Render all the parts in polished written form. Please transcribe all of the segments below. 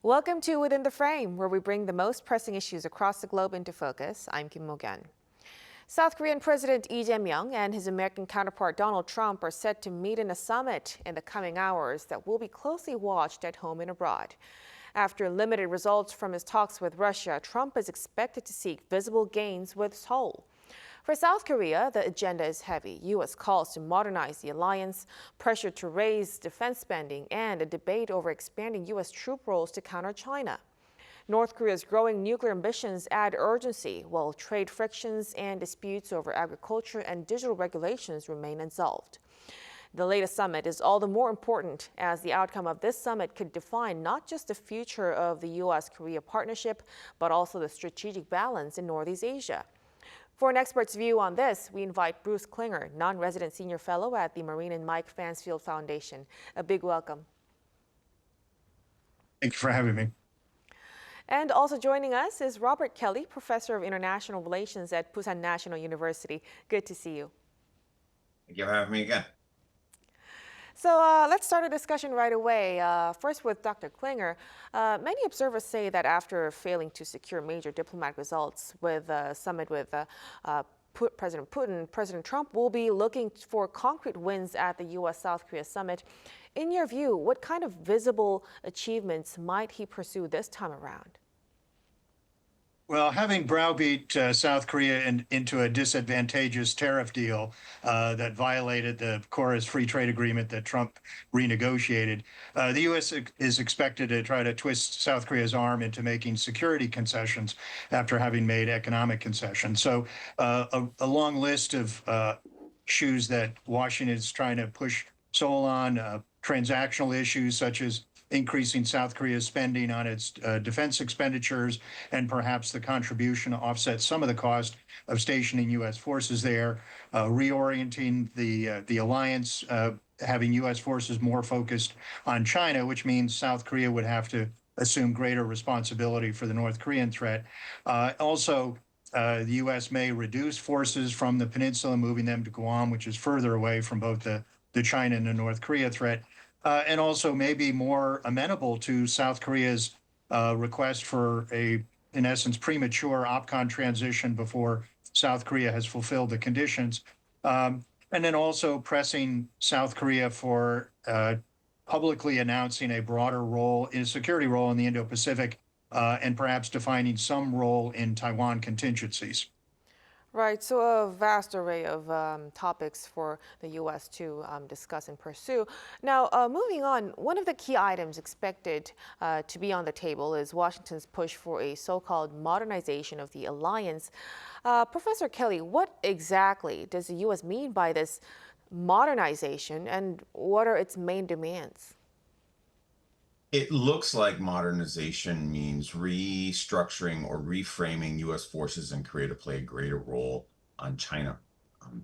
Welcome to Within the Frame, where we bring the most pressing issues across the globe into focus. I'm Kim Mok-yeon. South Korean President Lee Jae-myung and his American counterpart Donald Trump are set to meet in a summit in the coming hours that will be closely watched at home and abroad. After limited results from his talks with Russia, Trump is expected to seek visible gains with Seoul. For South Korea, the agenda is heavy. U.S. calls to modernize the alliance, pressure to raise defense spending, and a debate over expanding U.S. troop roles to counter China. North Korea's growing nuclear ambitions add urgency, while trade frictions and disputes over agriculture and digital regulations remain unsolved. The latest summit is all the more important as the outcome of this summit could define not just the future of the U.S.-Korea partnership, but also the strategic balance in Northeast Asia. For an expert's view on this, we invite Bruce Klinger, non-resident senior fellow at the Marine and Mike Fansfield Foundation. A big welcome. Thank you for having me. And also joining us is Robert Kelly, professor of international relations at Busan National University. Good to see you. Thank you for having me again. So let's start a discussion right away. First with Dr. Klinger. Many observers say that after failing to secure major diplomatic results with a summit with President Putin, President Trump will be looking for concrete wins at the U.S.-South Korea summit. In your view, what kind of visible achievements might he pursue this time around? Well, having browbeat South Korea into a disadvantageous tariff deal that violated the Korea's free trade agreement that Trump renegotiated, the U.S. is expected to try to twist South Korea's arm into making security concessions after having made economic concessions. So a long list of issues that Washington is trying to push Seoul on, transactional issues such as increasing South Korea's spending on its defense expenditures and perhaps the contribution to offset some of the cost of stationing U.S. forces there, reorienting the alliance, having U.S. forces more focused on China, which means South Korea would have to assume greater responsibility for the North Korean threat. Also, the U.S. may reduce forces from the peninsula, moving them to Guam, which is further away from both the China and the North Korea threat. And also maybe more amenable to South Korea's request for in essence, premature OPCON transition before South Korea has fulfilled the conditions. And then also pressing South Korea for publicly announcing a broader role, a security role in the Indo-Pacific, and perhaps defining some role in Taiwan contingencies. Right, so a vast array of topics for the U.S. to discuss and pursue. Now, moving on, one of the key items expected to be on the table is Washington's push for a so-called modernization of the alliance. Professor Kelly, what exactly does the U.S. mean by this modernization, and what are its main demands? It looks like modernization means restructuring or reframing U.S. forces in Korea to play a greater role on China.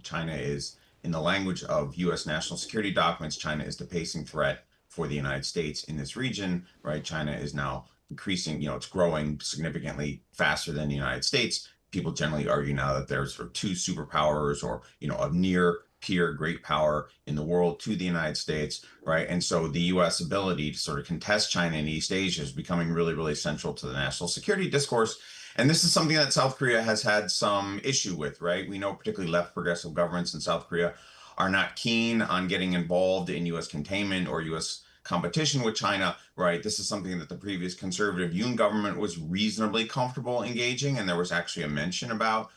China is, in the language of U.S. national security documents, China is the pacing threat for the United States in this region, right? China is now increasing, it's growing significantly faster than the United States. People generally argue now that there's sort of two superpowers or, a near peer great power in the world to the United States, right? And so the U.S. ability to sort of contest China in East Asia is becoming really, really central to the national security discourse. And this is something that South Korea has had some issue with, right? We know particularly left progressive governments in South Korea are not keen on getting involved in U.S. containment or U.S. competition with China, right? This is something that the previous conservative Yoon government was reasonably comfortable engaging, and there was actually a mention about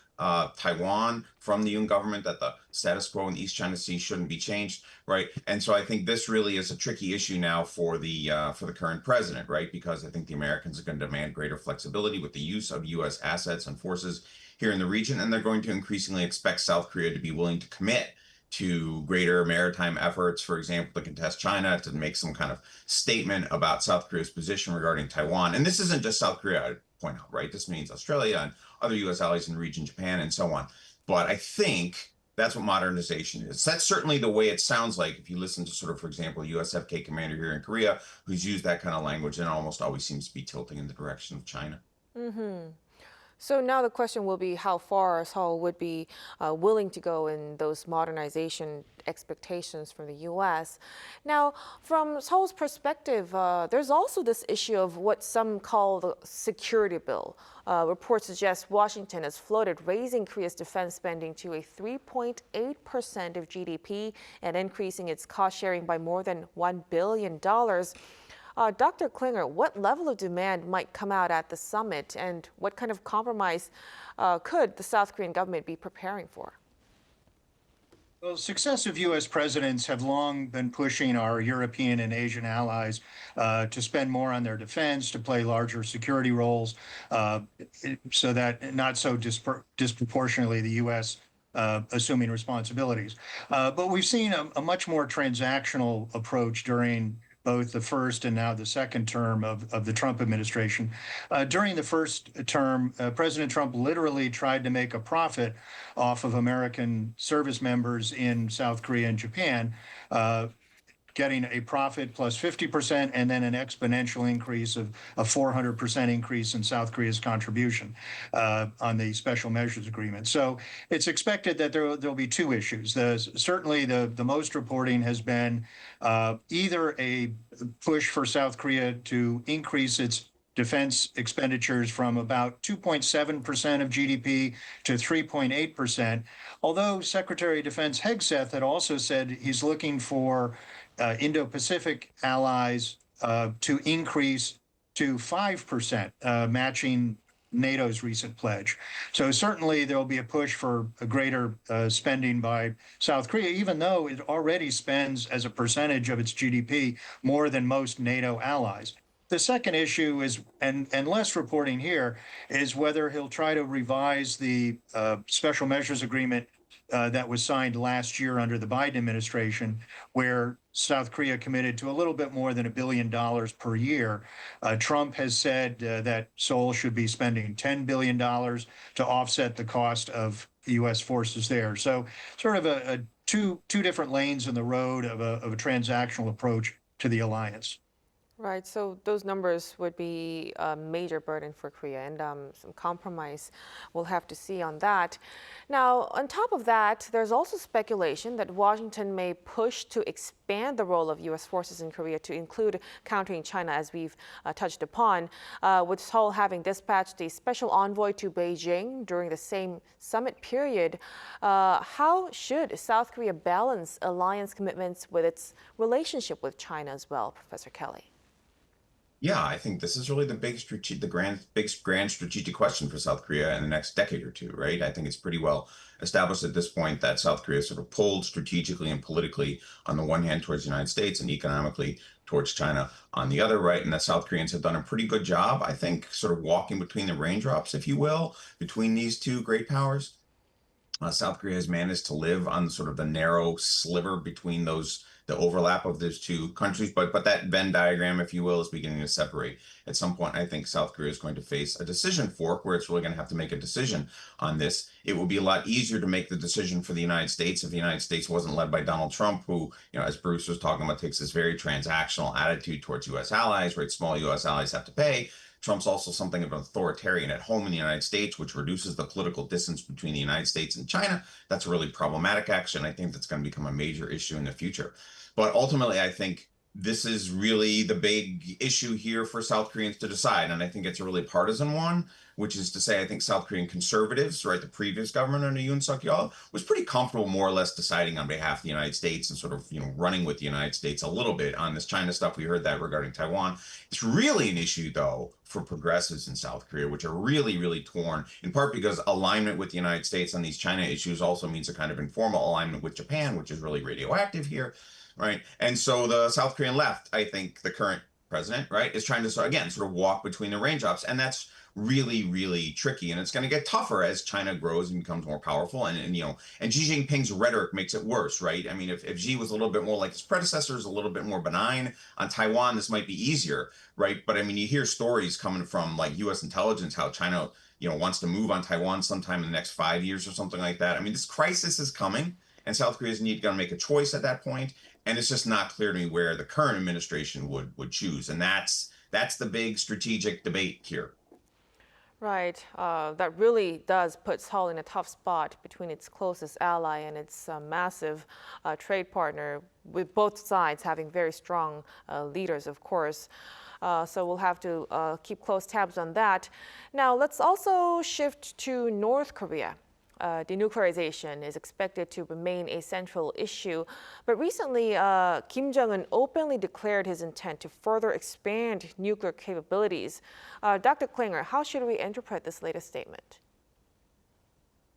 Taiwan from the Yoon government that the status quo in the East China Sea shouldn't be changed, right? And so I think this really is a tricky issue now for the current president, right? Because I think the Americans are going to demand greater flexibility with the use of U.S. assets and forces here in the region, and they're going to increasingly expect South Korea to be willing to commit to greater maritime efforts, for example, to contest China, to make some kind of statement about South Korea's position regarding Taiwan. And this isn't just South Korea, I'd point out, right? This means Australia and other U.S. allies in the region, Japan, and so on. But I think that's what modernization is. That's certainly the way it sounds like if you listen to sort of, for example, USFK commander here in Korea, who's used that kind of language and almost always seems to be tilting in the direction of China. Mm-hmm. So now the question will be how far Seoul would be willing to go in those modernization expectations from the U.S. Now, from Seoul's perspective, there's also this issue of what some call the security bill. Reports suggest Washington has floated raising Korea's defense spending to a 3.8% of GDP and increasing its cost sharing by more than $1 billion. Dr. Klinger, what level of demand might come out at the summit, and what kind of compromise could the South Korean government be preparing for? Well, successive U.S. presidents have long been pushing our European and Asian allies to spend more on their defense, to play larger security roles, so that not so disproportionately the U.S. Assuming responsibilities. But we've seen a much more transactional approach during both the first and now the second term of the Trump administration. During the first term, President Trump literally tried to make a profit off of American service members in South Korea and Japan, getting a profit plus 50% and then an exponential increase of a 400% increase in South Korea's contribution on the special measures agreement. So it's expected that there'll be two issues. Certainly the most reporting has been either a push for South Korea to increase its defense expenditures from about 2.7% of GDP to 3.8%, although Secretary of Defense Hegseth had also said he's looking for Indo-Pacific allies to increase to 5%, matching NATO's recent pledge. So certainly there'll be a push for a greater spending by South Korea, even though it already spends as a percentage of its GDP more than most NATO allies. The second issue is, and less reporting here, is whether he'll try to revise the special measures agreement that was signed last year under the Biden administration, where South Korea committed to a little bit more than $1 billion per year. Trump has said that Seoul should be spending $10 billion to offset the cost of U.S. forces there. So sort of a two different lanes in the road of a transactional approach to the alliance. Right, so those numbers would be a major burden for Korea, and some compromise we'll have to see on that. Now, on top of that, there's also speculation that Washington may push to expand the role of U.S. forces in Korea to include countering China, as we've touched upon, with Seoul having dispatched a special envoy to Beijing during the same summit period. How should South Korea balance alliance commitments with its relationship with China as well, Professor Kelly? Yeah, I think this is really the grand strategic question for South Korea in the next decade or two, right? I think it's pretty well established at this point that South Korea is sort of pulled strategically and politically on the one hand towards the United States and economically towards China on the other, right? And the South Koreans have done a pretty good job, I think, sort of walking between the raindrops, if you will, between these two great powers. South Korea has managed to live on sort of the narrow sliver between the overlap of those two countries, but that Venn diagram, if you will, is beginning to separate. At some point, I think South Korea is going to face a decision fork where it's really going to have to make a decision on this. It will be a lot easier to make the decision for the United States if the United States wasn't led by Donald Trump, who, as Bruce was talking about, takes this very transactional attitude towards U.S. allies, right? Small U.S. allies have to pay. Trump's also something of an authoritarian at home in the United States, which reduces the political distance between the United States and China. That's a really problematic action. I think that's going to become a major issue in the future. But ultimately, I think this is really the big issue here for South Koreans to decide. And I think it's a really partisan one, which is to say, I think South Korean conservatives, right, the previous government under Yoon Suk-yeol was pretty comfortable more or less deciding on behalf of the United States and sort of, running with the United States a little bit on this China stuff. We heard that regarding Taiwan. It's really an issue, though, for progressives in South Korea, which are really, really torn, in part because alignment with the United States on these China issues also means a kind of informal alignment with Japan, which is really radioactive here. Right. And so the South Korean left, I think the current president, right, is trying to, again, sort of walk between the raindrops. And that's really, really tricky. And it's going to get tougher as China grows and becomes more powerful. And Xi Jinping's rhetoric makes it worse, right? I mean, if Xi was a little bit more like his predecessors, a little bit more benign on Taiwan, this might be easier, right? But I mean, you hear stories coming from like U.S. intelligence, how China, wants to move on Taiwan sometime in the next 5 years or something like that. I mean, this crisis is coming. And South Korea's going to make a choice at that point. And it's just not clear to me where the current administration would choose. And that's the big strategic debate here. Right. That really does put Seoul in a tough spot between its closest ally and its massive trade partner, with both sides having very strong leaders, of course. So we'll have to keep close tabs on that. Now, let's also shift to North Korea. Denuclearization is expected to remain a central issue. But recently, Kim Jong-un openly declared his intent to further expand nuclear capabilities. Dr. Klinger, how should we interpret this latest statement?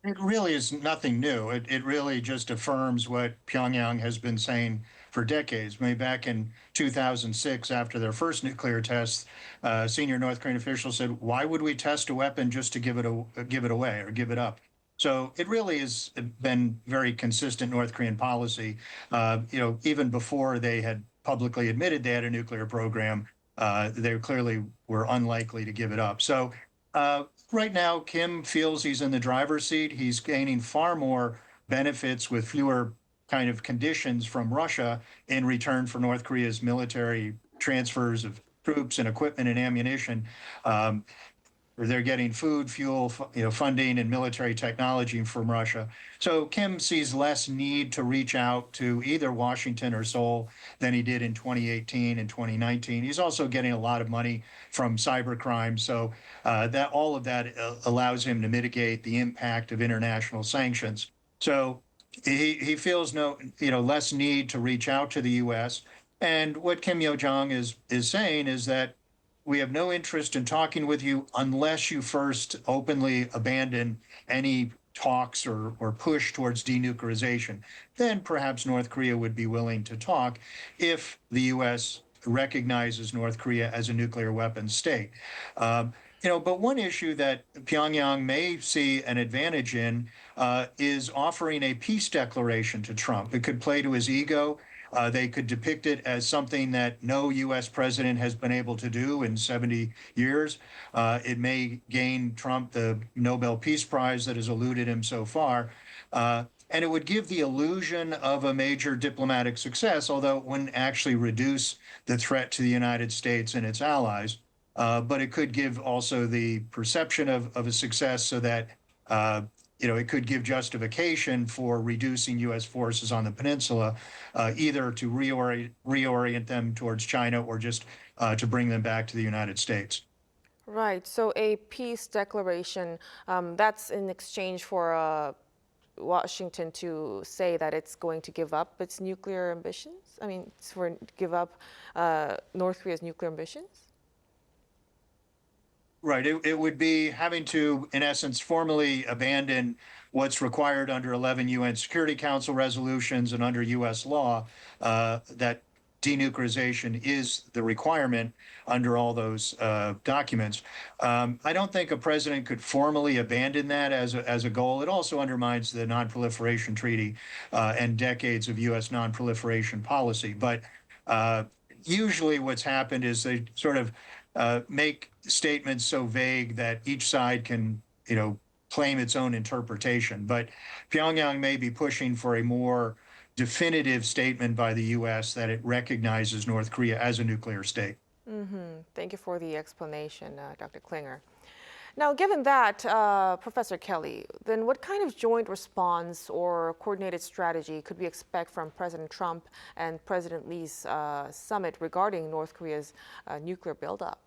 It really is nothing new. It really just affirms what Pyongyang has been saying for decades. Maybe back in 2006, after their first nuclear tests, senior North Korean officials said, "Why would we test a weapon just to give it away or give it up?" So it really has been very consistent North Korean policy. Even before they had publicly admitted they had a nuclear program, they clearly were unlikely to give it up. So right now, Kim feels he's in the driver's seat. He's gaining far more benefits with fewer kind of conditions from Russia in return for North Korea's military transfers of troops and equipment and ammunition. They're getting food, fuel, funding, and military technology from Russia. So Kim sees less need to reach out to either Washington or Seoul than he did in 2018 and 2019. He's also getting a lot of money from cybercrime, so that all of that allows him to mitigate the impact of international sanctions. So he feels less need to reach out to the U.S. And what Kim Yo-jong is saying is that we have no interest in talking with you unless you first openly abandon any talks or push towards denuclearization. Then perhaps North Korea would be willing to talk if the U.S. recognizes North Korea as a nuclear weapons state. But one issue that Pyongyang may see an advantage in is offering a peace declaration to Trump. It could play to his ego. They could depict it as something that no U.S. president has been able to do in 70 years. It may gain Trump the Nobel Peace Prize that has eluded him so far. And it would give the illusion of a major diplomatic success, although it wouldn't actually reduce the threat to the United States and its allies. But it could give also the perception of a success so that it could give justification for reducing U.S. forces on the peninsula, either to reorient them towards China or just to bring them back to the United States. Right. So a peace declaration, that's in exchange for Washington to say that it's going to give up its nuclear ambitions? I mean, give up North Korea's nuclear ambitions? Right. It would be having to, in essence, formally abandon what's required under 11 UN Security Council resolutions and under U.S. law, that denuclearization is the requirement under all those documents. I don't think a president could formally abandon that as a goal. It also undermines the Non-Proliferation Treaty and decades of U.S. non-proliferation policy. But usually what's happened is they sort of make statements so vague that each side can, claim its own interpretation. But Pyongyang may be pushing for a more definitive statement by the U.S. that it recognizes North Korea as a nuclear state. Thank you for the explanation, Dr. Klinger. Now, given that, Professor Kelly, then what kind of joint response or coordinated strategy could we expect from President Trump and President Lee's summit regarding North Korea's nuclear buildup?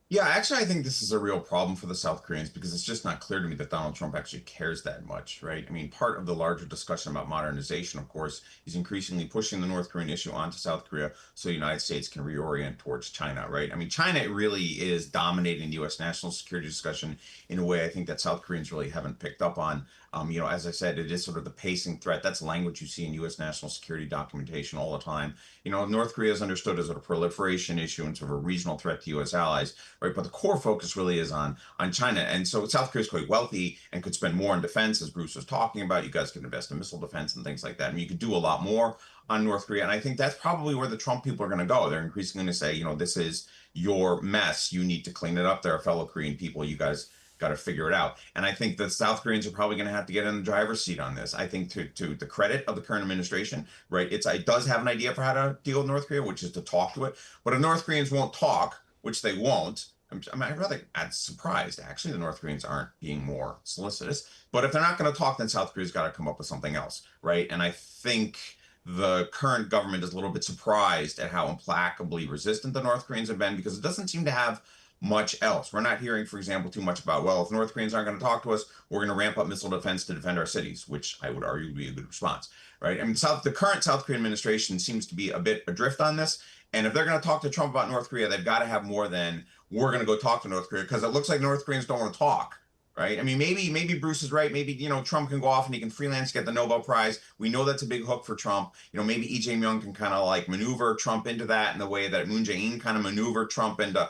Yeah, actually, I think this is a real problem for the South Koreans because it's just not clear to me that Donald Trump actually cares that much, right? I mean, part of the larger discussion about modernization, of course, is increasingly pushing the North Korean issue onto South Korea so the United States can reorient towards China, right? I mean, China really is dominating the U.S. national security discussion in a way I think that South Koreans really haven't picked up on. As I said, it is sort of the pacing threat. That's language you see in U.S. national security documentation all the time. North Korea is understood as a proliferation issue and sort of a regional threat to U.S. allies, right? But the core focus really is on China. And so South Korea is quite wealthy and could spend more on defense, as Bruce was talking about. You guys could invest in missile defense and things like that. I mean, you could do a lot more on North Korea. And I think that's probably where the Trump people are going to go. They're increasingly going to say, this is your mess. You need to clean it up there, fellow Korean people. You guys got to figure it out. And I think the South Koreans are probably going to have to get in the driver's seat on this. I think to the credit of the current administration, right, it does have an idea for how to deal with North Korea, which is to talk to it. But if North Koreans won't talk, which they won't, I'm rather surprised, actually, the North Koreans aren't being more solicitous. But if they're not going to talk, then South Korea's got to come up with something else, right? And I think the current government is a little bit surprised at how implacably resistant the North Koreans have been, because it doesn't seem to have much else. We're not hearing, for example, too much about, well, if North Koreans aren't going to talk to us, we're going to ramp up missile defense to defend our cities, which I would argue would be a good response, right? I mean, the current South Korean administration seems to be a bit adrift on this. And if they're going to talk to Trump about North Korea, they've got to have more than we're going to go talk to North Korea, because it looks like North Koreans don't want to talk, right? I mean, maybe Bruce is right. Maybe, Trump can go off and he can freelance, get the Nobel Prize. We know that's a big hook for Trump. Maybe Lee Jae-myung can kind of like maneuver Trump into that in the way that Moon Jae-in kind of maneuvered Trump into,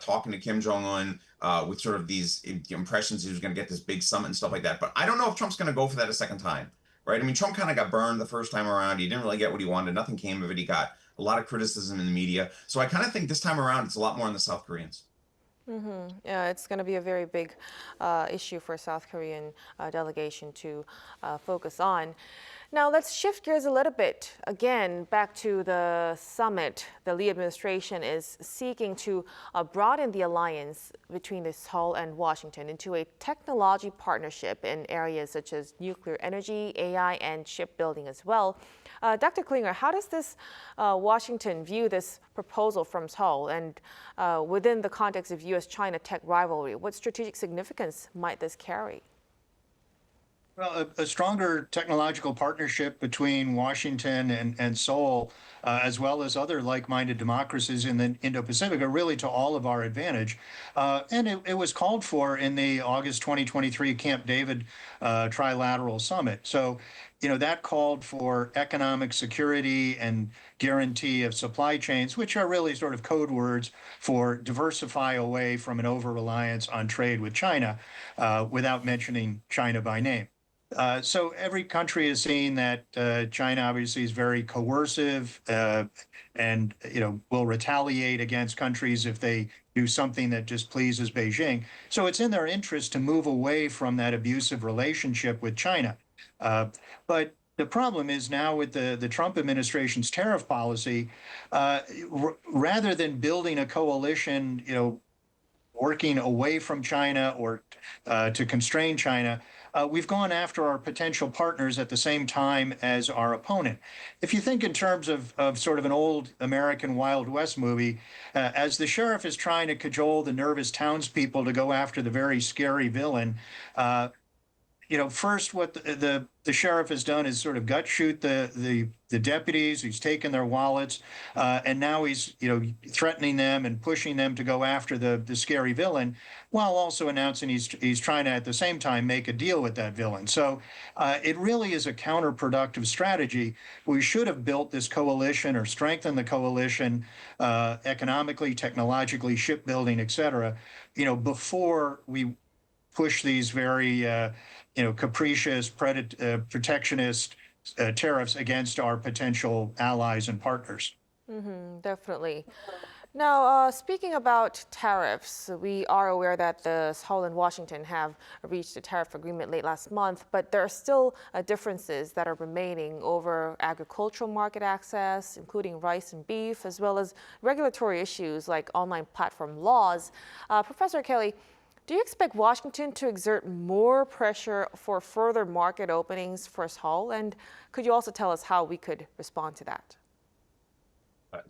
talking to Kim Jong-un with sort of these impressions he was going to get this big summit and stuff like that. But I don't know if Trump's going to go for that a second time, right? I mean, Trump kind of got burned the first time around. He didn't really get what he wanted. Nothing came of it. He got a lot of criticism in the media. So I kind of think this time around, it's a lot more on the South Koreans. Yeah, it's going to be a very big issue for South Korean delegation to focus on. Now, let's shift gears a little bit. Again, back to the summit. The Lee administration is seeking to broaden the alliance between Seoul and Washington into a technology partnership in areas such as nuclear energy, AI, and shipbuilding as well. Dr. Klinger, how does this Washington view this proposal from Seoul, and within the context of U.S.-China tech rivalry, what strategic significance might this carry? Well, a stronger technological partnership between Washington and Seoul, as well as other like-minded democracies in the Indo-Pacific, are really to all of our advantage. And it was called for in the August 2023 Camp David trilateral summit. So, that called for economic security and guarantee of supply chains, which are really sort of code words for diversify away from an over-reliance on trade with China, without mentioning China by name. So every country has seen that China obviously is very coercive and will retaliate against countries if they do something that displeases Beijing. So it's in their interest to move away from that abusive relationship with China. But the problem is now with the Trump administration's tariff policy, rather than building a coalition, working away from China or to constrain China, we've gone after our potential partners at the same time as our opponent. If you think in terms of sort of an old American Wild West movie, as the sheriff is trying to cajole the nervous townspeople to go after the very scary villain, first what the sheriff has done is sort of gut shoot the deputies. He's taken their wallets, and now he's threatening them and pushing them to go after the scary villain, while also announcing he's trying to at the same time make a deal with that villain. So it really is a counterproductive strategy. We should have built this coalition or strengthened the coalition economically, technologically, shipbuilding, et cetera, before we push these very capricious, protectionist tariffs against our potential allies and partners. Definitely. Now, speaking about tariffs, we are aware that the Seoul and Washington have reached a tariff agreement late last month, but there are still differences that are remaining over agricultural market access, including rice and beef, as well as regulatory issues like online platform laws. Professor Kelly, do you expect Washington to exert more pressure for further market openings for Seoul? And could you also tell us how we could respond to that?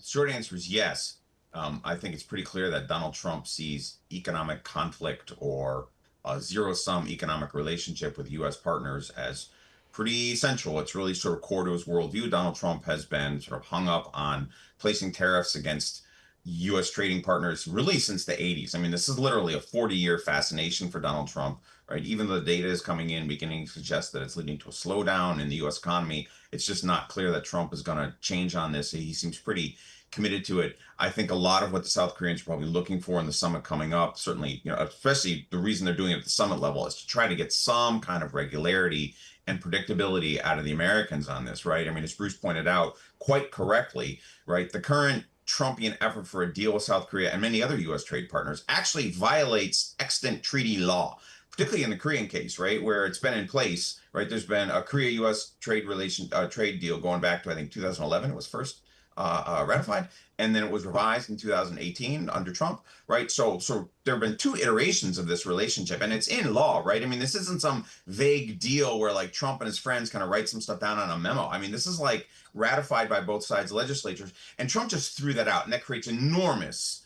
Short answer is yes. I think it's pretty clear that Donald Trump sees economic conflict or a zero-sum economic relationship with U.S. partners as pretty central. It's really sort of core to his worldview. Donald Trump has been sort of hung up on placing tariffs against U.S. trading partners really since the 80s. I mean, this is literally a 40-year fascination for Donald Trump, right? Even though the data is coming in, beginning to suggest that it's leading to a slowdown in the U.S. economy, it's just not clear that Trump is going to change on this. He seems pretty committed to it. I think a lot of what the South Koreans are probably looking for in the summit coming up, certainly, especially the reason they're doing it at the summit level, is to try to get some kind of regularity and predictability out of the Americans on this, right? I mean, as Bruce pointed out quite correctly, right, the current Trumpian effort for a deal with South Korea and many other U.S. trade partners actually violates extant treaty law, particularly in the Korean case, right, where it's been in place, right? There's been a Korea-U.S. trade deal going back to, I think, 2011 it was first ratified, and then it was revised in 2018 under Trump, right? So there have been 2 iterations of this relationship, and it's in law, right? I mean, this isn't some vague deal where like Trump and his friends kind of write some stuff down on a memo. I mean, this is like ratified by both sides' legislatures, and Trump just threw that out, and that creates enormous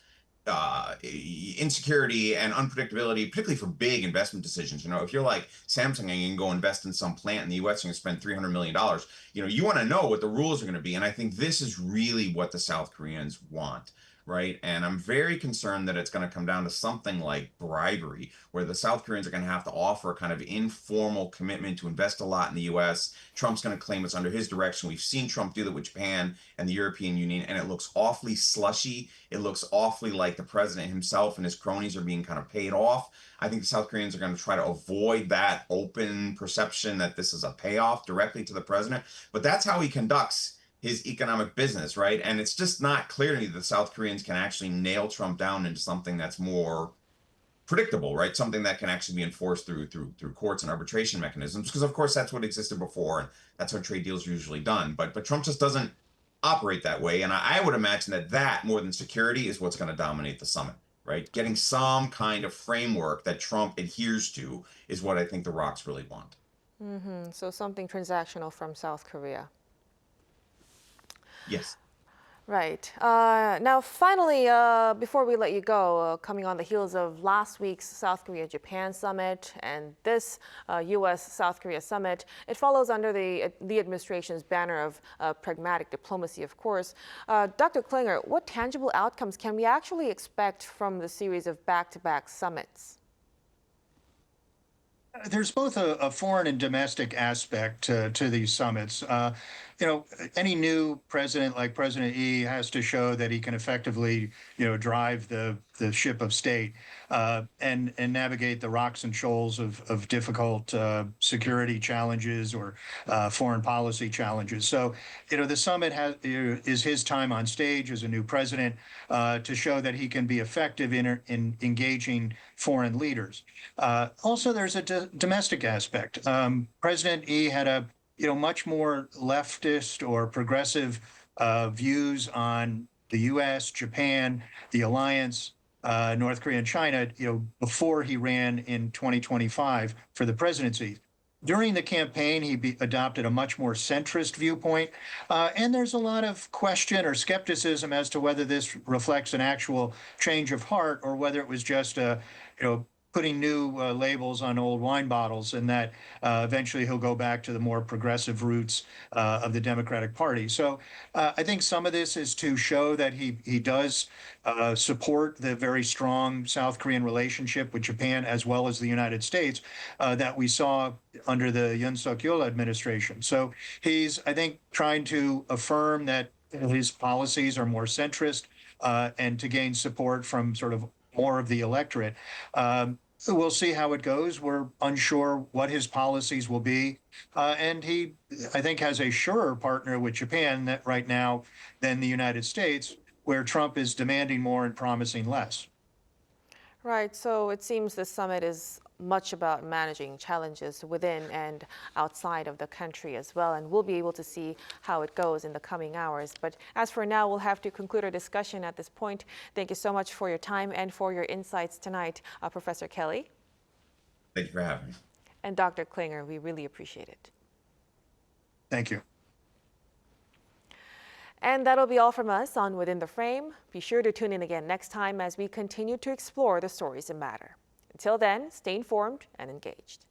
insecurity and unpredictability, particularly for big investment decisions. You know, if you're like Samsung and you can go invest in some plant in the US and you spend $300 million, you know, you want to know what the rules are going to be. And I think this is really what the South Koreans want. Right. And I'm very concerned that it's going to come down to something like bribery, where the South Koreans are going to have to offer a kind of informal commitment to invest a lot in the US. Trump's going to claim it's under his direction. We've seen Trump do that with Japan and the European Union, and it looks awfully slushy. It looks awfully like the president himself and his cronies are being kind of paid off. I think the South Koreans are going to try to avoid that open perception that this is a payoff directly to the president. But that's how he conducts his economic business, right? And it's just not clear to me that the South Koreans can actually nail Trump down into something that's more predictable, right? Something that can actually be enforced through courts and arbitration mechanisms, because of course that's what existed before, and that's how trade deals are usually done. But Trump just doesn't operate that way, and I would imagine that more than security is what's going to dominate the summit, right? Getting some kind of framework that Trump adheres to is what I think the ROCs really want. So something transactional from South Korea. Yes. Right. Now, finally, before we let you go, coming on the heels of last week's South Korea-Japan summit and this U.S.-South Korea summit, it follows under the administration's banner of pragmatic diplomacy, of course. Dr. Klinger, what tangible outcomes can we actually expect from the series of back-to-back summits? There's both a foreign and domestic aspect to these summits. You know, any new president like President Lee has to show that he can effectively, you know, drive the ship of state and navigate the rocks and shoals of difficult security challenges or foreign policy challenges. So, you know, the summit is his time on stage as a new president to show that he can be effective in engaging foreign leaders. Also, there's a domestic aspect. President Lee had a much more leftist or progressive views on the U.S., Japan, the alliance, North Korea, and China, before he ran in 2025 for the presidency. During the campaign, he adopted a much more centrist viewpoint, and there's a lot of question or skepticism as to whether this reflects an actual change of heart or whether it was just putting new labels on old wine bottles, and that eventually he'll go back to the more progressive roots of the Democratic Party. So I think some of this is to show that he does support the very strong South Korean relationship with Japan as well as the United States that we saw under the Yoon Suk-yeol administration. So he's, I think, trying to affirm that his policies are more centrist and to gain support from sort of more of the electorate. We'll see how it goes. We're unsure what his policies will be. And he, I think, has a surer partner with Japan right now than the United States, where Trump is demanding more and promising less. Right. So it seems the summit is much about managing challenges within and outside of the country as well. And we'll be able to see how it goes in the coming hours. But as for now, we'll have to conclude our discussion at this point. Thank you so much for your time and for your insights tonight, Professor Kelly. Thank you for having me. And Dr. Klinger, we really appreciate it. Thank you. And that'll be all from us on Within the Frame. Be sure to tune in again next time as we continue to explore the stories that matter. Until then, stay informed and engaged.